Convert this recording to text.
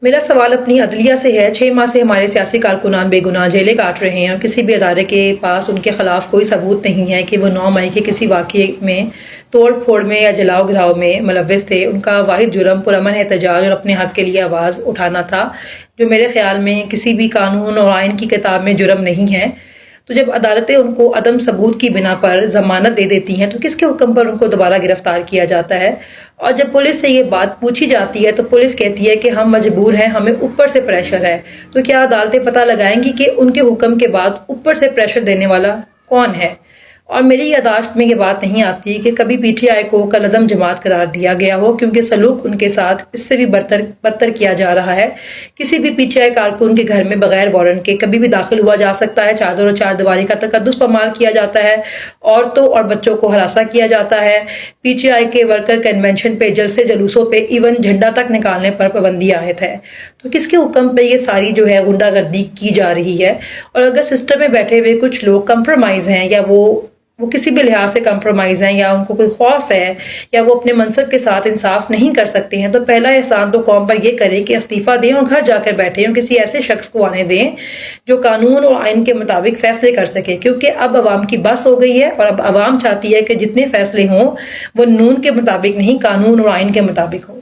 میرا سوال اپنی عدلیہ سے ہے۔ 6 ماہ سے ہمارے سیاسی کارکنان بے گناہ جیلیں کاٹ رہے ہیں اور کسی بھی ادارے کے پاس ان کے خلاف کوئی ثبوت نہیں ہے کہ وہ 9 مئی کے کسی واقعے میں توڑ پھوڑ میں یا جلاؤ گھراؤ میں ملوث تھے۔ ان کا واحد جرم پرامن احتجاج اور اپنے حق کے لیے آواز اٹھانا تھا، جو میرے خیال میں کسی بھی قانون اور آئین کی کتاب میں جرم نہیں ہے۔ تو جب عدالتیں ان کو عدم ثبوت کی بنا پر ضمانت دے دیتی ہیں تو کس کے حکم پر ان کو دوبارہ گرفتار کیا جاتا ہے؟ اور جب پولیس سے یہ بات پوچھی جاتی ہے تو پولیس کہتی ہے کہ ہم مجبور ہیں، ہمیں اوپر سے پریشر ہے۔ تو کیا عدالتیں پتہ لگائیں گی کہ ان کے حکم کے بعد اوپر سے پریشر دینے والا کون ہے؟ اور میری یادداشت میں یہ بات نہیں آتی کہ کبھی پی ٹی آئی کو کالعدم جماعت قرار دیا گیا ہو، کیونکہ سلوک ان کے ساتھ اس سے بھی بدتر کیا جا رہا ہے۔ کسی بھی پی ٹی آئی کارکن کے گھر میں بغیر وارنٹ کے کبھی بھی داخل ہوا جا سکتا ہے، چادر اور چار دیواری کا تقدس پامال کیا جاتا ہے، عورتوں اور بچوں کو ہراساں کیا جاتا ہے۔ پی ٹی آئی کے ورکر کنونشن پہ، جلسے جلوسوں پہ، ایون جھنڈا تک نکالنے پر پابندی عائد ہے۔ تو کس کے حکم پہ یہ ساری جو ہے غنڈہ گردی کی جا رہی ہے؟ اور اگر سسٹم میں بیٹھے ہوئے کچھ لوگ کمپرومائز ہیں یا وہ کسی بھی لحاظ سے کمپرومائز ہیں یا ان کو کوئی خوف ہے یا وہ اپنے منصب کے ساتھ انصاف نہیں کر سکتے ہیں، تو پہلا احسان تو قوم پر یہ کریں کہ استعفیٰ دیں اور گھر جا کر بیٹھیں اور کسی ایسے شخص کو آنے دیں جو قانون اور آئین کے مطابق فیصلے کر سکے، کیونکہ اب عوام کی بس ہو گئی ہے اور اب عوام چاہتی ہے کہ جتنے فیصلے ہوں وہ نون کے مطابق نہیں، قانون اور آئین کے مطابق ہوں۔